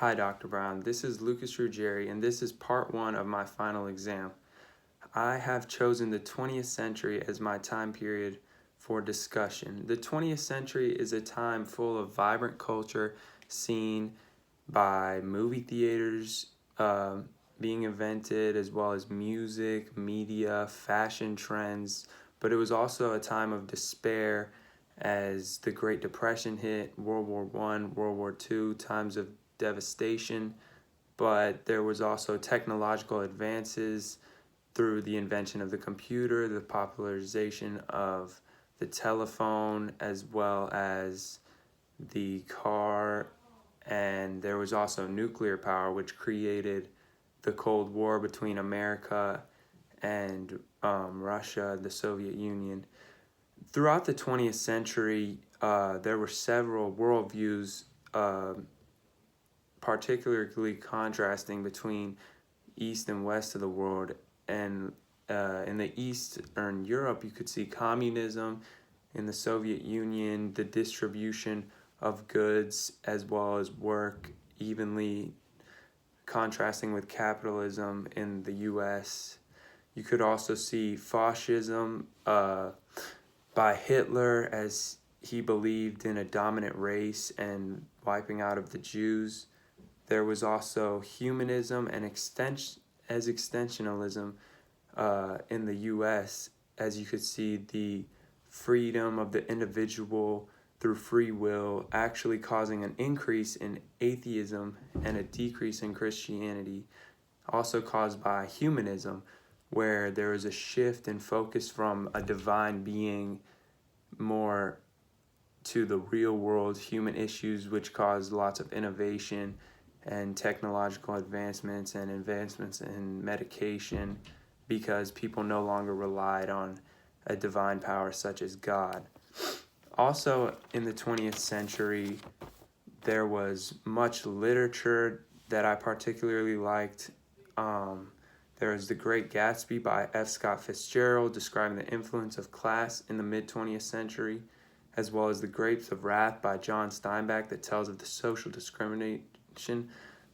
Hi, Dr. Brown. This is Lucas Ruggieri, and this is part one of my final exam. I have chosen the 20th century as my time period for discussion. The 20th century is a time full of vibrant culture seen by movie theaters being invented, as well as music, media, fashion trends, but it was also a time of despair as the Great Depression hit, World War I, World War II, times of devastation, but there was also technological advances through the invention of the computer, the popularization of the telephone, as well as the car, and there was also nuclear power, which created the Cold War between America and Russia, the Soviet Union. Throughout the 20th century, there were several worldviews, particularly contrasting between East and West of the world. And in the Eastern Europe, you could see communism. In the Soviet Union, the distribution of goods as well as work evenly, contrasting with capitalism in the US. You could also see fascism by Hitler, as he believed in a dominant race and wiping out of the Jews. There was also humanism and extensionalism in the US, as you could see the freedom of the individual through free will actually causing an increase in atheism and a decrease in Christianity, also caused by humanism, where there is a shift in focus from a divine being more to the real world human issues, which caused lots of innovation and technological advancements and advancements in medication, because people no longer relied on a divine power such as God. Also, in the 20th century, there was much literature that I particularly liked. There was The Great Gatsby by F. Scott Fitzgerald, describing the influence of class in the mid-20th century, as well as The Grapes of Wrath by John Steinbeck, that tells of the social discrimination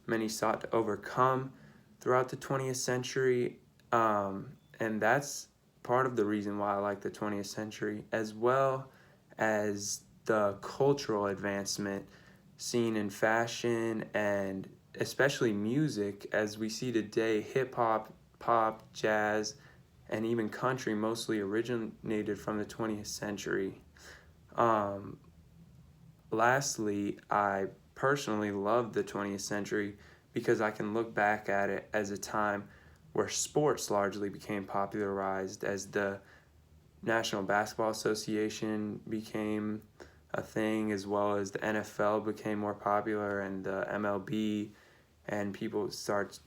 many sought to overcome throughout the 20th century. And that's part of the reason why I like the 20th century, as well as the cultural advancement seen in fashion and especially music, as we see today. Hip-hop, pop, jazz, and even country mostly originated from the 20th century. Lastly, I personally love the 20th century because I can look back at it as a time where sports largely became popularized, as the National Basketball Association became a thing, as well as the NFL became more popular, and the MLB, and people start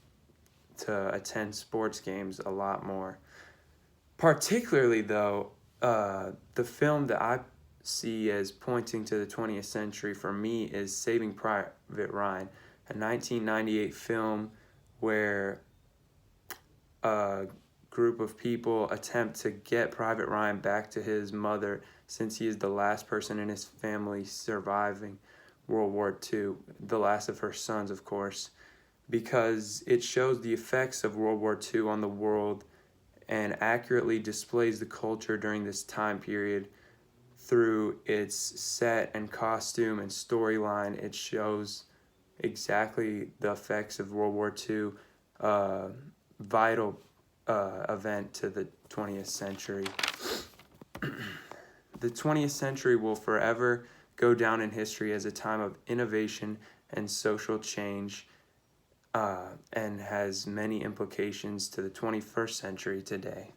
to attend sports games a lot more. Particularly, though, the film that I see as pointing to the 20th century for me is Saving Private Ryan, a 1998 film where a group of people attempt to get Private Ryan back to his mother, since he is the last person in his family surviving World War II, the last of her sons, of course, because it shows the effects of World War II on the world and accurately displays the culture during this time period through its set and costume and storyline. It shows exactly the effects of World War II, vital event to the 20th century. The 20th century will forever go down in history as a time of innovation and social change, and has many implications to the 21st century today.